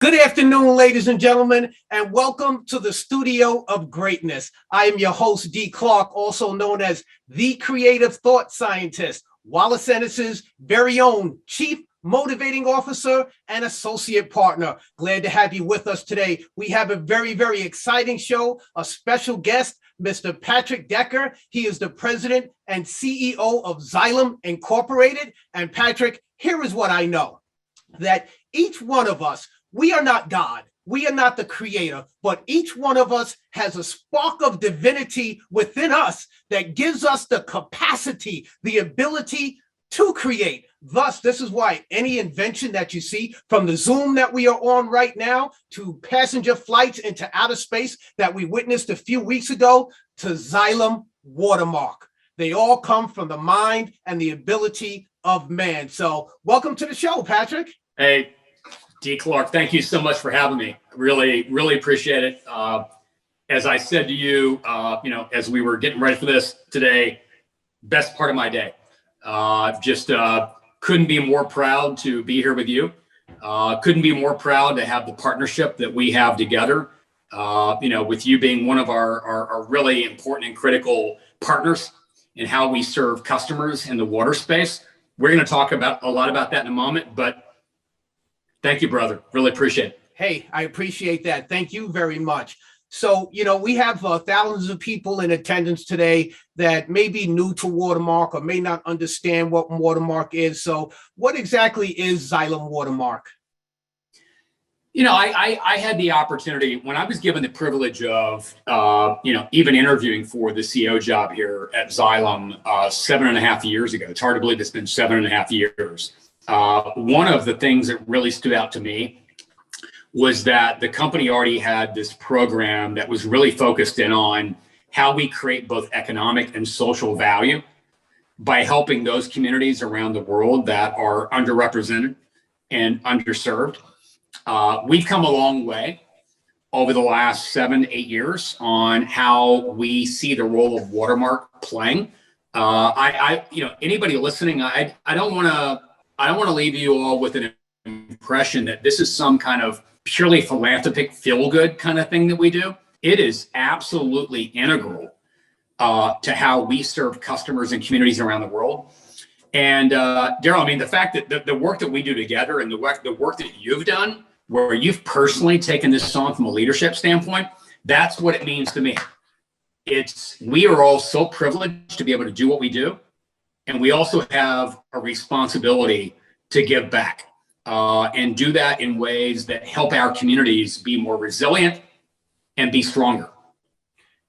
Good afternoon, ladies and gentlemen, and welcome to the Studio of Greatness. I am your host, D. Clark, also known as the Creative Thought Scientist, Wallace Eannace's very own Chief Motivating Officer and Associate Partner. Glad to have you with us today. We have a very, very exciting show, a special guest, Mr. Patrick Decker. He is the President and CEO of Xylem Incorporated. And Patrick, here is what I know, that each one of us, we are not God, we are not the creator, but each one of us has a spark of divinity within us that gives us the capacity, the ability to create. Thus, this is why any invention that you see, from the Zoom that we are on right now, to passenger flights into outer space that we witnessed a few weeks ago, to Xylem Watermark, they all come from the mind and the ability of man. So welcome to the show, Patrick. Hey, D. Clark, thank you so much for having me. Really appreciate it. As I said to you, as we were getting ready for this today, best part of my day. Just couldn't be more proud to be here with you. Couldn't be more proud to have the partnership that we have together. With you being one of our really important and critical partners in how we serve customers in the water space. We're going to talk about a lot about that in a moment, but thank you, brother. Really appreciate it. Hey, I appreciate that. Thank you very much. So, we have thousands of people in attendance today that may be new to Watermark or may not understand what Watermark is. So what exactly is Xylem Watermark? I had the opportunity when I was given the privilege of, even interviewing for the CEO job here at Xylem 7.5 years ago. It's hard to believe it's been 7.5 years. One of the things that really stood out to me was that the company already had this program that was really focused in on how we create both economic and social value by helping those communities around the world that are underrepresented and underserved. We've come a long way over the last 7-8 years on how we see the role of Watermark playing. Anybody listening, I don't want to leave you all with an impression that this is some kind of purely philanthropic, feel-good kind of thing that we do. It is absolutely integral to how we serve customers and communities around the world. And Darryl, the fact that the work that we do together and the work that you've done, where you've personally taken this on from a leadership standpoint, that's what it means to me. We are all so privileged to be able to do what we do. And we also have a responsibility to give back and do that in ways that help our communities be more resilient and be stronger.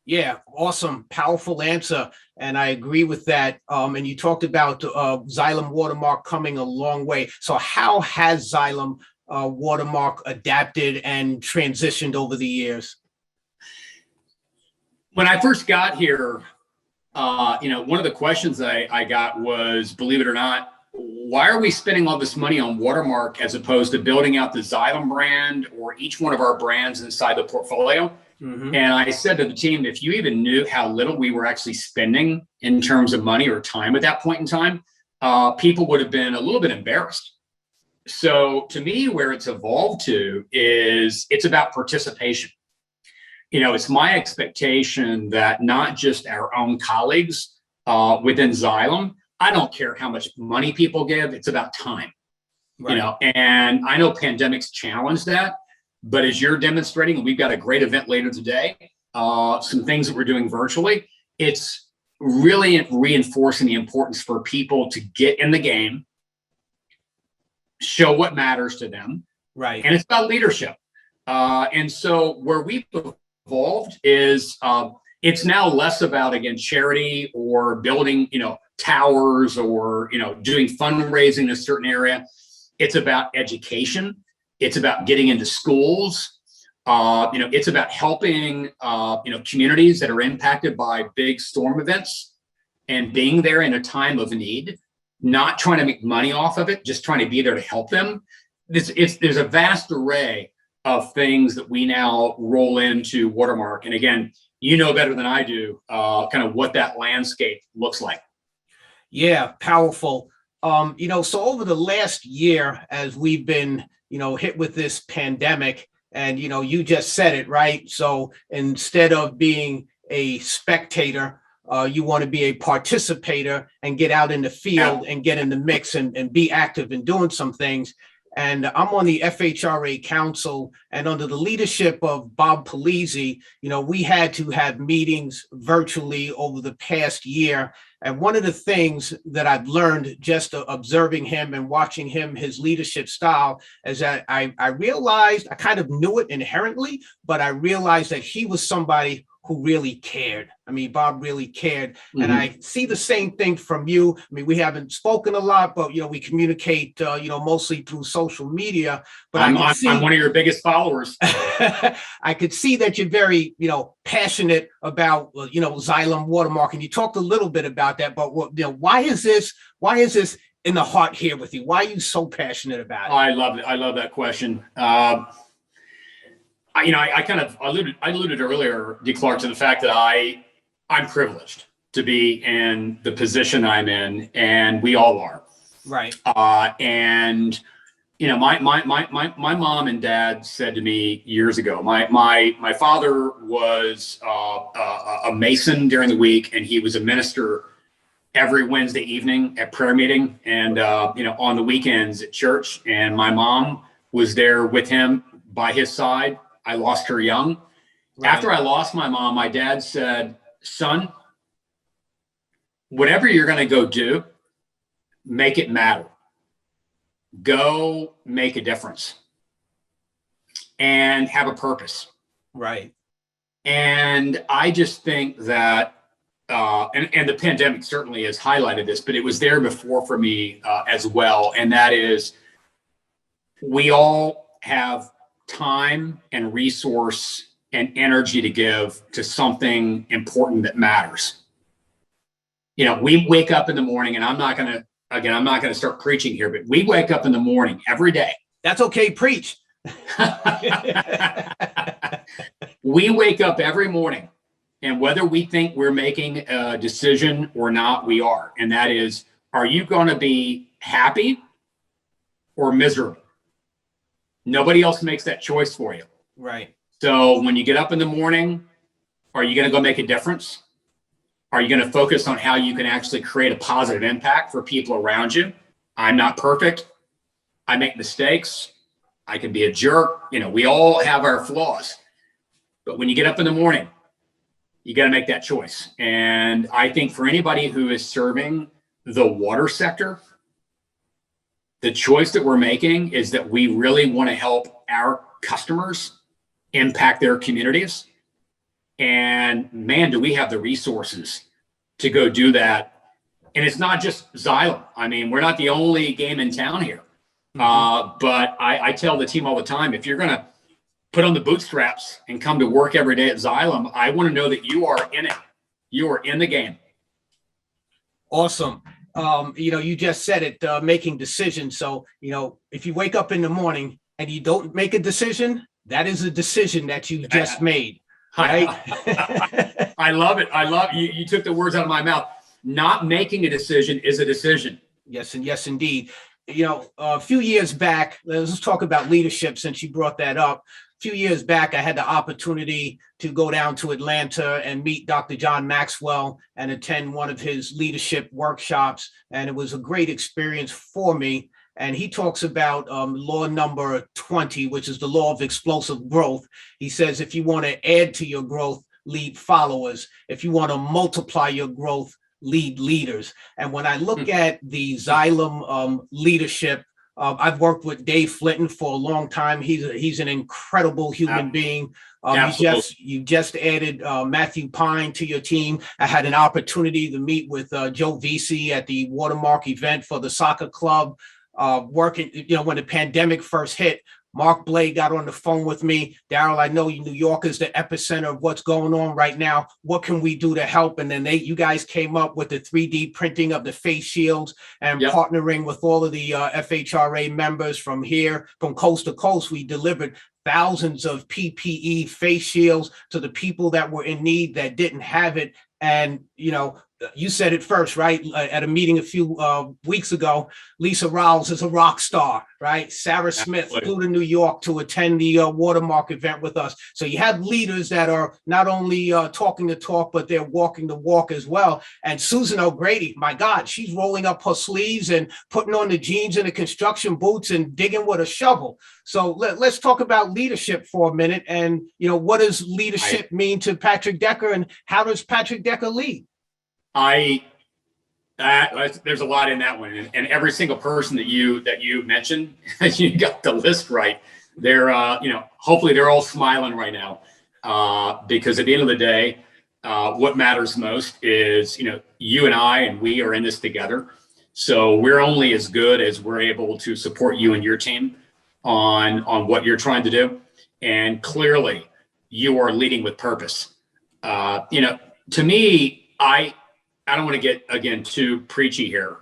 Yeah, awesome, powerful answer. And I agree with that. And you talked about Xylem Watermark coming a long way. So how has Xylem Watermark adapted and transitioned over the years? When I first got here, one of the questions I got was, believe it or not, why are we spending all this money on Watermark as opposed to building out the Xylem brand or each one of our brands inside the portfolio? Mm-hmm. And I said to the team, if you even knew how little we were actually spending in terms of money or time at that point in time, people would have been a little bit embarrassed. So to me, where it's evolved to is it's about participation. It's my expectation that not just our own colleagues within Xylem, I don't care how much money people give, it's about time. Right. And I know pandemics challenge that, but as you're demonstrating, and we've got a great event later today, some things that we're doing virtually, it's really reinforcing the importance for people to get in the game, show what matters to them. Right. And it's about leadership. And so where we've evolved is it's now less about, again, charity or building, towers or, doing fundraising in a certain area. It's about education. It's about getting into schools. It's about helping, communities that are impacted by big storm events and being there in a time of need, not trying to make money off of it, just trying to be there to help them. There's a vast array of things that we now roll into Watermark. And again, you know better than I do, kind of what that landscape looks like. Yeah, powerful. So over the last year, as we've been hit with this pandemic, and, you just said it, right? So instead of being a spectator, you want to be a participator and get out in the field and get in the mix and be active in doing some things. And I'm on the FHRA Council, and under the leadership of Bob Polizzi, we had to have meetings virtually over the past year. And one of the things that I've learned just observing him and watching him, his leadership style, is that I realized, I kind of knew it inherently, but I realized that he was somebody who really cared. I mean, Bob really cared. Mm-hmm. And I see the same thing from you. I mean, we haven't spoken a lot, but, we communicate, mostly through social media. But I'm one of your biggest followers. I could see that you're very, passionate about, Xylem Watermark. And you talked a little bit about that, but, why is this in the heart here with you? Why are you so passionate about it? I love it. I love that question. I kind of alluded earlier, D. Clark, to the fact that I'm privileged to be in the position I'm in, and we all are. Right. And my mom and dad said to me years ago, my father was a Mason during the week, and he was a minister every Wednesday evening at prayer meeting, and on the weekends at church. And my mom was there with him by his side. I lost her young. Right. After I lost my mom, my dad said, "Son, whatever you're going to go do, make it matter. Go make a difference and have a purpose." Right. And I just think that, and the pandemic certainly has highlighted this, but it was there before for me as well. And that is, we all have time and resource and energy to give to something important that matters. We wake up in the morning, and I'm not going to start preaching here, but we wake up in the morning every day. That's okay. Preach. We wake up every morning, and whether we think we're making a decision or not, we are. And that is, are you going to be happy or miserable? Nobody else makes that choice for you. Right. So when you get up in the morning, are you going to go make a difference? Are you going to focus on how you can actually create a positive impact for people around you? I'm not perfect. I make mistakes. I can be a jerk. We all have our flaws. But when you get up in the morning, you got to make that choice. And I think for anybody who is serving the water sector, the choice that we're making is that we really want to help our customers impact their communities. And man, do we have the resources to go do that. And it's not just Xylem. I mean, we're not the only game in town here. But I tell the team all the time, if you're going to put on the bootstraps and come to work every day at Xylem, I want to know that you are in it. You are in the game. Awesome. You just said it, making decisions. So, if you wake up in the morning and you don't make a decision, that is a decision that you just made. Right? I love it. I love you. You took the words out of my mouth. Not making a decision is a decision. Yes. And yes, indeed. A few years back, let's talk about leadership since you brought that up. A few years back, I had the opportunity to go down to Atlanta and meet Dr. John Maxwell and attend one of his leadership workshops. And it was a great experience for me. And he talks about law number 20, which is the law of explosive growth. He says, if you want to add to your growth, lead followers. If you want to multiply your growth, lead leaders. And when I look at the Xylem leadership, I've worked with Dave Flinton for a long time. He's an incredible human being. You just added Matthew Pine to your team. I had an opportunity to meet with Joe Vesey at the Watermark event for the soccer club. Working, when the pandemic first hit, Mark Blade got on the phone with me. Darryl, I know New York is the epicenter of what's going on right now. What can we do to help? And then you guys came up with the 3D printing of the face shields and partnering with all of the FHRA members from coast to coast. We delivered thousands of PPE face shields to the people that were in need that didn't have it. And, you said it first, right? At a meeting a few weeks ago, Lisa Rawls is a rock star, right? Sarah Smith flew to New York to attend the Watermark event with us. So you have leaders that are not only talking the talk, but they're walking the walk as well. And Susan O'Grady, my God, she's rolling up her sleeves and putting on the jeans and the construction boots and digging with a shovel. So let's talk about leadership for a minute. And, what does leadership mean to Patrick Decker, and how does Patrick Decker lead? There's a lot in that one, and every single person that you mentioned, you got the list right. They're hopefully they're all smiling right now, because at the end of the day, what matters most is you and I, and we are in this together. So we're only as good as we're able to support you and your team on what you're trying to do, and clearly you are leading with purpose. To me, I don't want to get, again, too preachy here.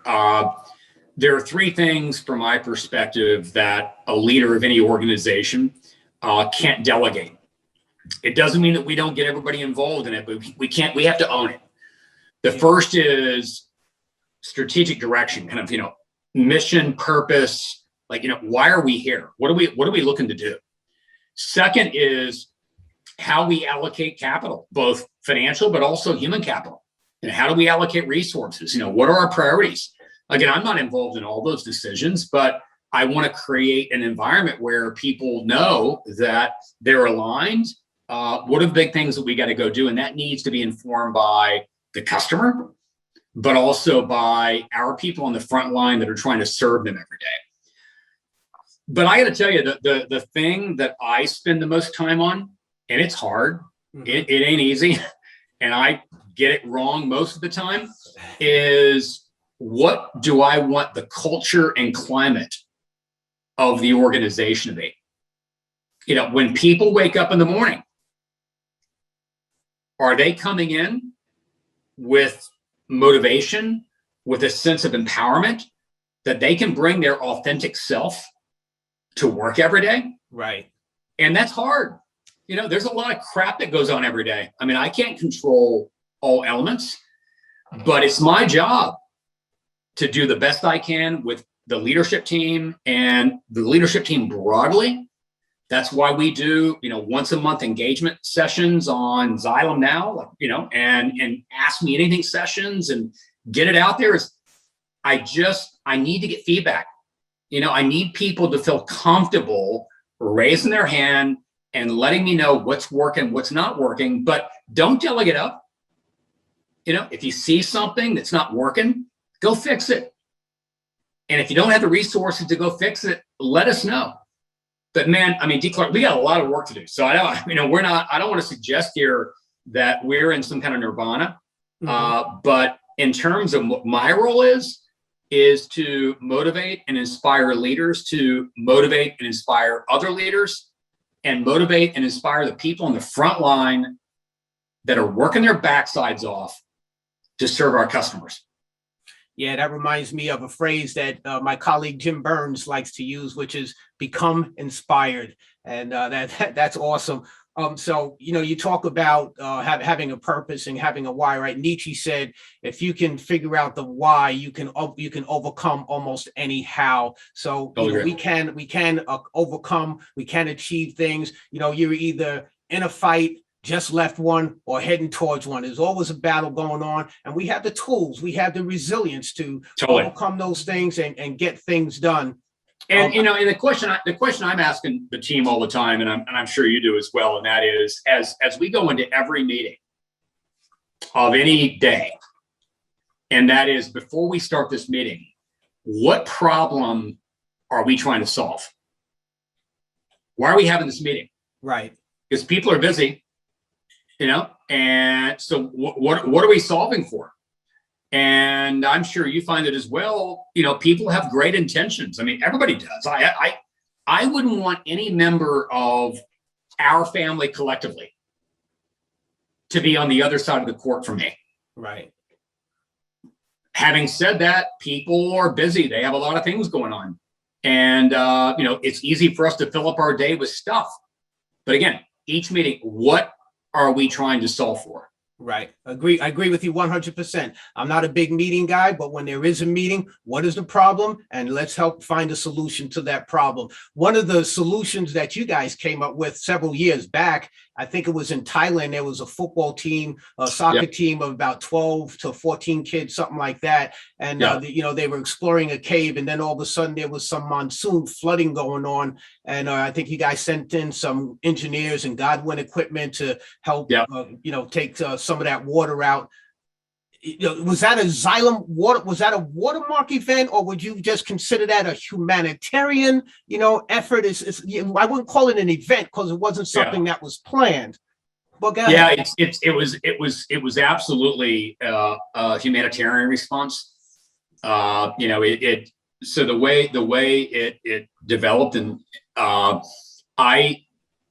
There are three things from my perspective that a leader of any organization can't delegate. It doesn't mean that we don't get everybody involved in it, but we have to own it. The first is strategic direction, kind of, mission, purpose, why are we here? What are we looking to do? Second is how we allocate capital, both financial, but also human capital. How do we allocate resources? What are our priorities? Again, I'm not involved in all those decisions, but I want to create an environment where people know that they're aligned. What are the big things that we got to go do? And that needs to be informed by the customer, but also by our people on the front line that are trying to serve them every day. But I got to tell you, the thing that I spend the most time on, and it's hard, it ain't easy, and I get it wrong most of the time, is what do I want the culture and climate of the organization to be? When people wake up in the morning, are they coming in with motivation, with a sense of empowerment that they can bring their authentic self to work every day? Right. And that's hard. There's a lot of crap that goes on every day. I mean, I can't control all elements, but it's my job to do the best I can with the leadership team and the leadership team broadly. That's why we do, once a month engagement sessions on Xylem now, and ask me anything sessions and get it out there. I need to get feedback. I need people to feel comfortable raising their hand and letting me know what's working, what's not working, but don't delegate up. If you see something that's not working, go fix it. And if you don't have the resources to go fix it, let us know. But man, D. Clark, we got a lot of work to do. So I don't want to suggest here that we're in some kind of nirvana. But in terms of what my role is to motivate and inspire leaders to motivate and inspire other leaders, and motivate and inspire the people on the front line that are working their backsides off to serve our customers. Yeah, that reminds me of a phrase that my colleague Jim Burns likes to use, which is become inspired. And that's awesome. So, you talk about having a purpose and having a why, right? Nietzsche said, if you can figure out the why, you can overcome almost any how. So we can overcome, we can achieve things. You're either in a fight, just left one, or heading towards one. There's always a battle going on, and we have the tools, we have the resilience to overcome those things and get things done. And and the question I'm asking the team all the time, and I'm sure you do as well, and that is, as we go into every meeting of any day, and that is, before we start this meeting, what problem are we trying to solve? Why are we having this meeting? Right. Because people are busy, and so what are we solving for? And I'm sure you find it as well. People have great intentions. Everybody does. I wouldn't want any member of our family collectively to be on the other side of the court from me. Right. Having said that, people are busy. They have a lot of things going on. And, it's easy for us to fill up our day with stuff. But again, each meeting, what are we trying to solve for? Right. Agree. I agree with you 100%. I'm not a big meeting guy, but when there is a meeting, what is the problem? And let's help find a solution to that problem. One of the solutions that you guys came up with several years back, I think it was in Thailand, there was a football team, a soccer Yep. team of about 12 to 14 kids, something like that. And, Yep. they were exploring a cave, and then all of a sudden there was some monsoon flooding going on. And I think you guys sent in some engineers and Godwin equipment to help, Yep. take some of that water out. Was that a Xylem water? Was that a Watermark event, or would you just consider that a humanitarian, effort? I wouldn't call it an event because it wasn't Yeah. something that was planned. But go Yeah, ahead. it was absolutely a humanitarian response. So the way it developed, and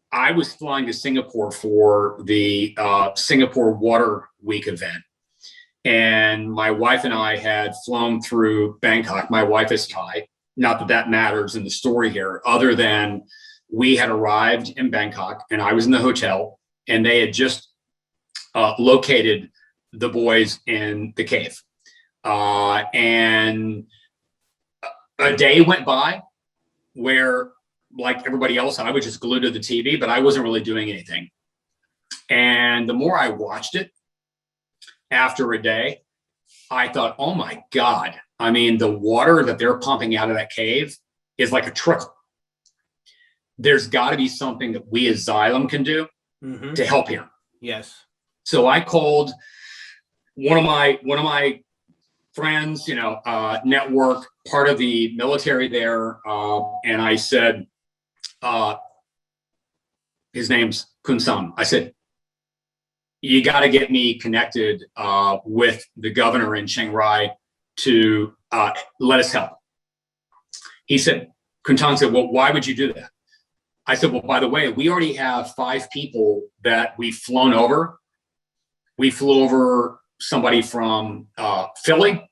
I was flying to Singapore for the Singapore Water Week event, and my wife and I had flown through Bangkok. My wife is Thai. Not that that matters in the story here, other than we had arrived in Bangkok, and I was in the hotel, and they had just located the boys in the cave. And a day went by where, like everybody else, I was just glued to the TV, but I wasn't really doing anything. And the more I watched it after a day, I thought, oh my God, I mean, the water that they're pumping out of that cave is like a trickle. There's got to be something that we as Xylem can do to help here. Yes. So I called one of my friends, network, part of the military there, and I said, his name's Kun-san. I said, you got to get me connected with the governor in Chiang Rai to let us help. He said, Kun-san said, well, why would you do that? I said, well, by the way, we already have 5 people that we've flown over. We flew over somebody from Philly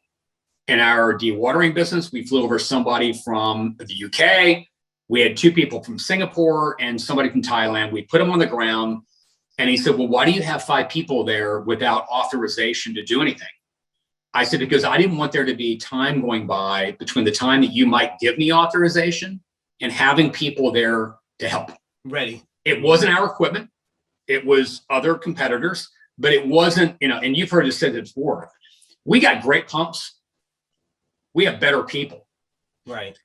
in our dewatering business. We flew over somebody from the UK. We had 2 people from Singapore and somebody from Thailand. We put them on the ground. And he said, well, why do you have 5 people there without authorization to do anything? I said, because I didn't want there to be time going by between the time that you might give me authorization and having people there to help. Ready. It wasn't our equipment. It was other competitors, but it wasn't, and you've heard us say this before. We got great pumps. We have better people. Right.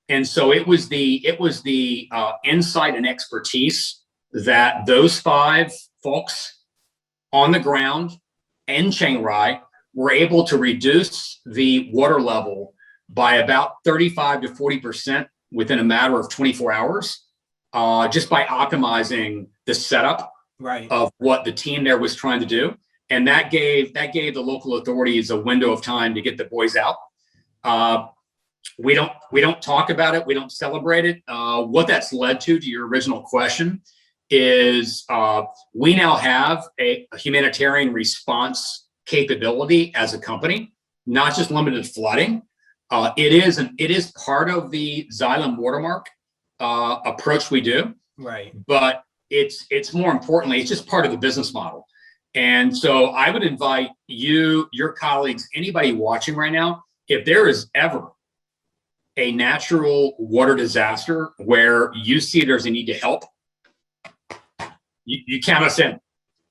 And so it was the insight and expertise that those 5 folks on the ground in Chiang Rai were able to reduce the water level by about 35 to 40% within a matter of 24 hours, just by optimizing the setup of what the team there was trying to do. And that gave the local authorities a window of time to get the boys out. We don't talk about it. We don't celebrate it. What that's led to your original question is we now have a humanitarian response capability as a company, not just limited to flooding. It is part of the Xylem Watermark approach we do. Right. But it's more importantly, it's just part of the business model. And so I would invite you, your colleagues, anybody watching right now, if there is ever a natural water disaster where you see there's a need to help, you count us in.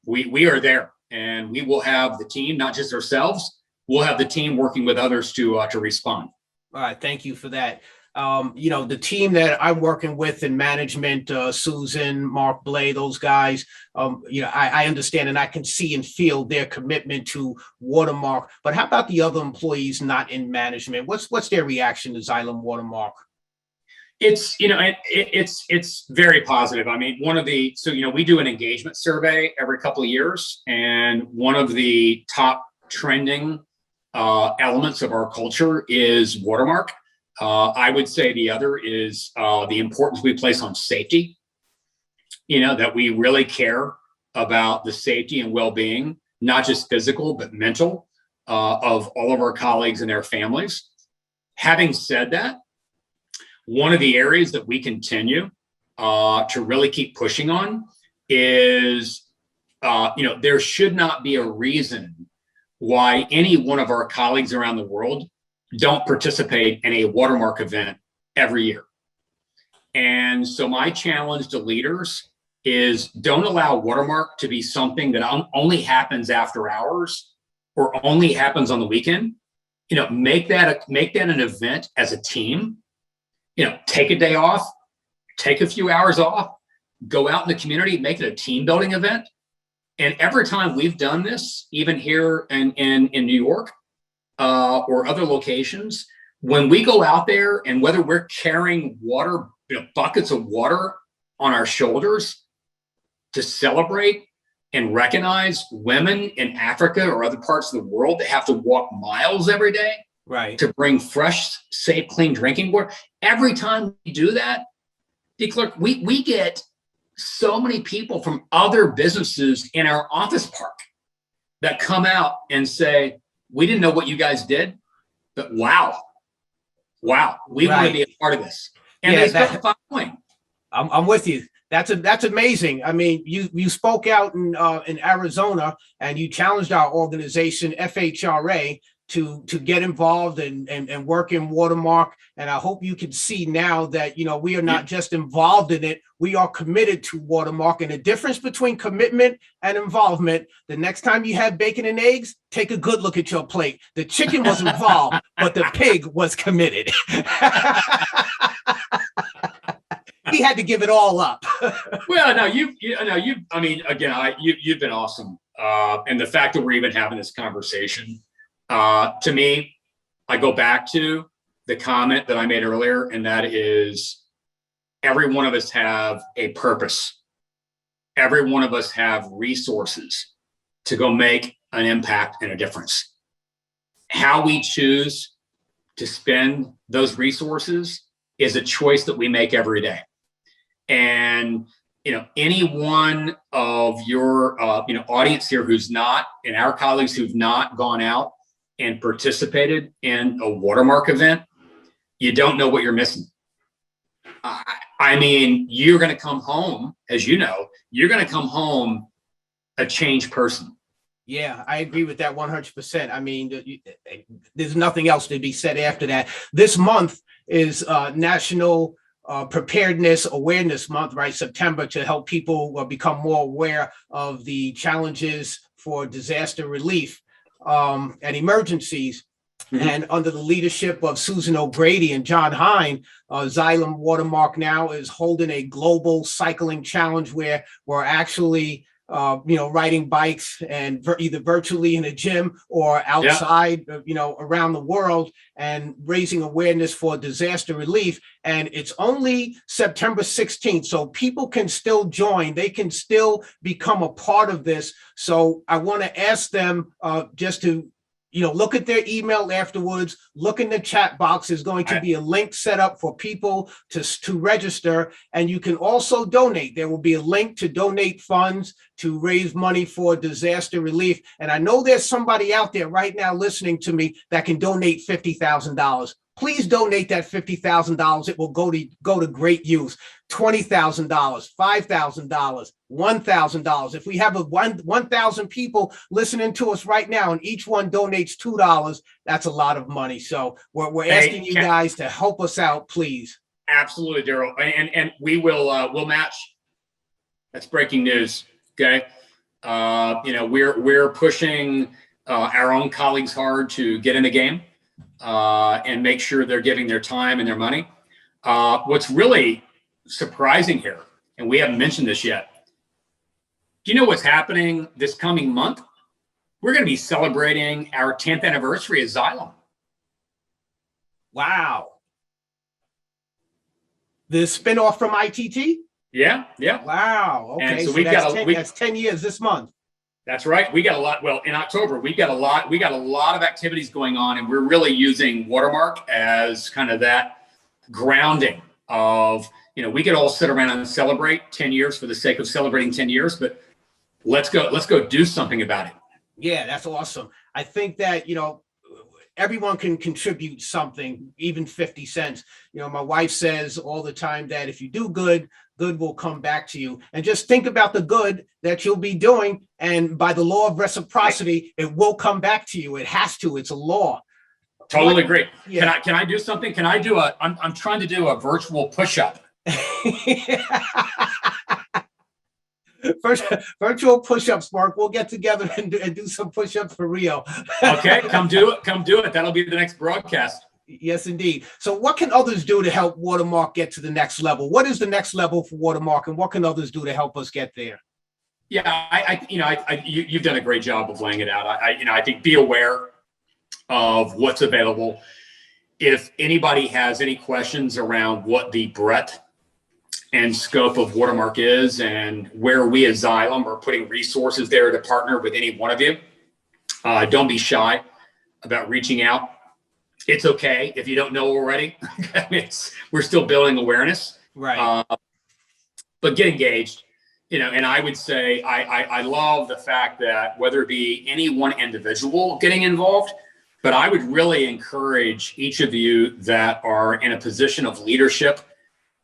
We are there, and we will have the team, not just ourselves. We'll have the team working with others to respond. All right, thank you for that. The team that I'm working with in management, Susan, Mark, Blay, those guys, I understand and I can see and feel their commitment to Watermark. But how about the other employees not in management? What's their reaction to Xylem Watermark? It's it's very positive. I mean, we do an engagement survey every couple of years, and one of the top trending elements of our culture is Watermark. I would say the other is the importance we place on safety. That we really care about the safety and well-being, not just physical but mental, of all of our colleagues and their families. Having said that, one of the areas that we continue to really keep pushing on is there should not be a reason why any one of our colleagues around the world don't participate in a Watermark event every year. And so my challenge to leaders is don't allow Watermark to be something that only happens after hours or only happens on the weekend. Make that an event as a team. Take a day off, take a few hours off, go out in the community, make it a team building event. And every time we've done this, even here in New York or other locations, when we go out there and whether we're carrying water, buckets of water on our shoulders to celebrate and recognize women in Africa or other parts of the world that have to walk miles every day, right, to bring fresh, safe, clean drinking water. Every time we do that, Clerk, we get so many people from other businesses in our office park that come out and say, we didn't know what you guys did, but wow, we want to be a part of this. And they start following. I'm with you. That's amazing. I mean, you spoke out in Arizona and you challenged our organization, FHRA, to get involved and work in Watermark. And I hope you can see now that, we are not just involved in it, we are committed to Watermark. And the difference between commitment and involvement, the next time you have bacon and eggs, take a good look at your plate. The chicken was involved, but the pig was committed. He had to give it all up. Well, no, you've been awesome. And the fact that we're even having this conversation, to me, I go back to the comment that I made earlier, and that is every one of us have a purpose. Every one of us have resources to go make an impact and a difference. How we choose to spend those resources is a choice that we make every day. And any one of your audience here who's not, and our colleagues who've not gone out and participated in a Watermark event, you don't know what you're missing. I mean, you're going to come home, as you know, you're going to come home a changed person. Yeah, I agree with that 100%. I mean, there's nothing else to be said after that. This month is National Preparedness Awareness Month, right? September, to help people become more aware of the challenges for disaster relief and emergencies. Mm-hmm. And under the leadership of Susan O'Grady and John Hine, Xylem Watermark now is holding a global cycling challenge where we're actually riding bikes and either virtually in a gym or outside, around the world and raising awareness for disaster relief. And it's only September 16th. So people can still join. They can still become a part of this. So I want to ask them just to look at their email afterwards, look in the chat box. There's going to be a link set up for people to register, and you can also donate. There will be a link to donate funds to raise money for disaster relief. And I know there's somebody out there right now listening to me that can donate $50,000. Please donate that $50,000. It will go to great use. $20,000, $5,000, $1,000. If we have 1,000 people listening to us right now and each one donates $2, that's a lot of money. So we're asking you guys to help us out, please. Absolutely, Darryl. And we will we'll match. That's breaking news. Okay. We're pushing our own colleagues hard to get in the game. And make sure they're giving their time and their money. What's really surprising here, and we haven't mentioned this yet, do you know what's happening this coming month? We're going to be celebrating our 10th anniversary at Xylem. Wow. The spinoff from ITT? Yeah. Wow. Okay. And so that's 10 years this month. That's right. We got a lot. Well, in October, we got a lot of activities going on, and we're really using Watermark as kind of that grounding of, we could all sit around and celebrate 10 years for the sake of celebrating 10 years, but let's go do something about it. Yeah, that's awesome. I think that, everyone can contribute something, even 50 cents. My wife says all the time that if you do good, good will come back to you. And just think about the good that you'll be doing. And by the law of reciprocity, it will come back to you. It has to. It's a law. Totally agree. Yeah. Can I do something? Can I do I'm trying to do a virtual push-up. First, virtual push-ups, Mark. We'll get together and do some push-ups for Rio. Okay, come do it. Come do it. That'll be the next broadcast. Yes, indeed. So what can others do to help Watermark get to the next level? What is the next level for Watermark, and what can others do to help us get there? Yeah, you've done a great job of laying it out. I think be aware of what's available. If anybody has any questions around what the breadth and scope of Watermark is and where we as Xylem are putting resources there to partner with any one of you, don't be shy about reaching out. It's okay if you don't know already. We're still building awareness, right? But get engaged, and I would say I love the fact that whether it be any one individual getting involved, but I would really encourage each of you that are in a position of leadership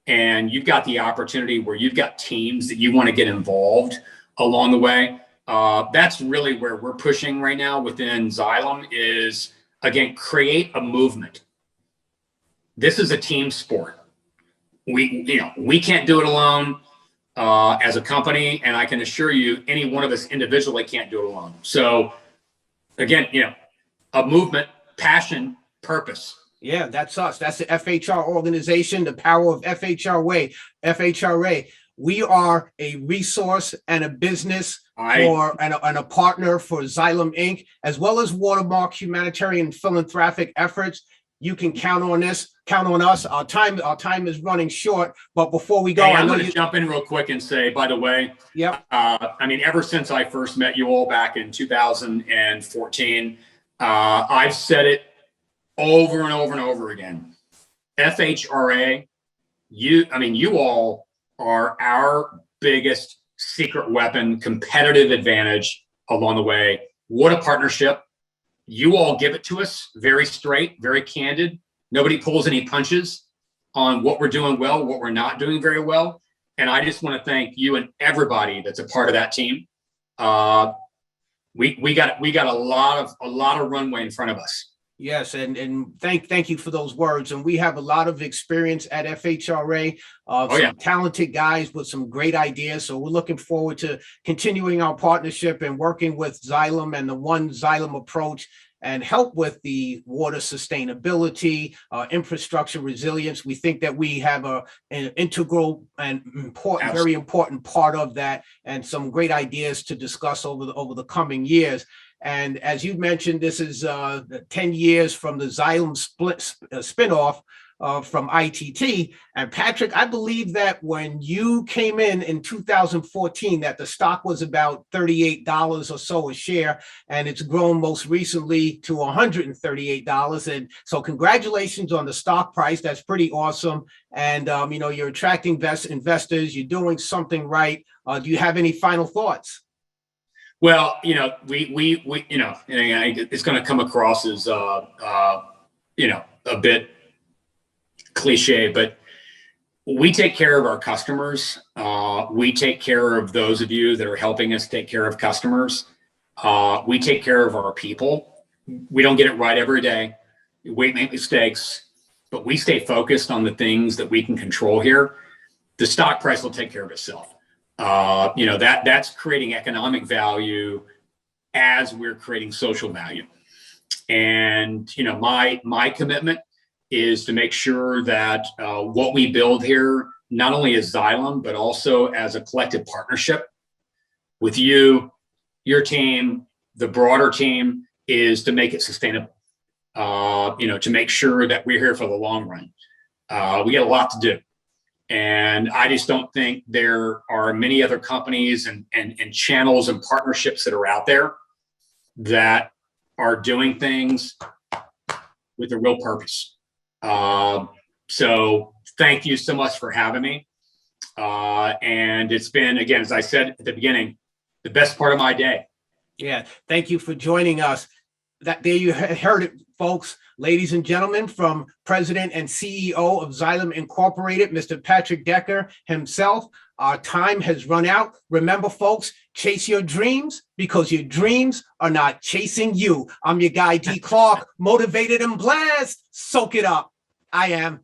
and you've got the opportunity where you've got teams that you want to get involved along the way. That's really where we're pushing right now within Xylem is, again, create a movement. This is a team sport. We can't do it alone as a company, and I can assure you any one of us individually can't do it alone. So again, a movement, passion, purpose. Yeah, that's us. That's the FHR organization, the power of FHRA. FHRA. We are a resource and a business and a partner for Xylem Inc., as well as Watermark humanitarian and philanthropic efforts. You can count on this, count on us. Our time is running short, but before we go, I'm going to jump in real quick and say, by the way, yep. Ever since I first met you all back in 2014, I've said it over and over and over again. FHRA, you all are our biggest secret weapon, competitive advantage along the way. What a partnership. You all give it to us very straight, very candid. Nobody pulls any punches on what we're doing well, what we're not doing very well. And I just want to thank you and everybody that's a part of that team. We got a lot of runway in front of us. Yes, and thank you for those words. And we have a lot of experience at FHRA, some talented guys with some great ideas. So we're looking forward to continuing our partnership and working with Xylem and the One Xylem approach and help with the water sustainability, infrastructure resilience. We think that we have an integral and important, very important part of that, and some great ideas to discuss over the coming years. And as you mentioned, this is 10 years from the Xylem spinoff from ITT. And Patrick, I believe that when you came in 2014, that the stock was about $38 or so a share, and it's grown most recently to $138. And so congratulations on the stock price. That's pretty awesome. And, you're attracting investors. You're doing something right. Do you have any final thoughts? Well, it's going to come across as, a bit cliche, but we take care of our customers. We take care of those of you that are helping us take care of customers. We take care of our people. We don't get it right every day. We make mistakes, but we stay focused on the things that we can control here. The stock price will take care of itself. That's creating economic value as we're creating social value. And, my commitment is to make sure that what we build here, not only as Xylem, but also as a collective partnership with you, your team, the broader team, is to make it sustainable, to make sure that we're here for the long run. We got a lot to do. And I just don't think there are many other companies and channels and partnerships that are out there that are doing things with a real purpose. So thank you so much for having me. And it's been, again, as I said at the beginning, the best part of my day. Yeah, thank you for joining us. that there you heard it, folks. Ladies and gentlemen, from President and CEO of Xylem Incorporated, Mr. Patrick Decker himself. Our time has run out. Remember, folks, chase your dreams because your dreams are not chasing you. I'm your guy, D. Clark, motivated and blessed. Soak it up. I am.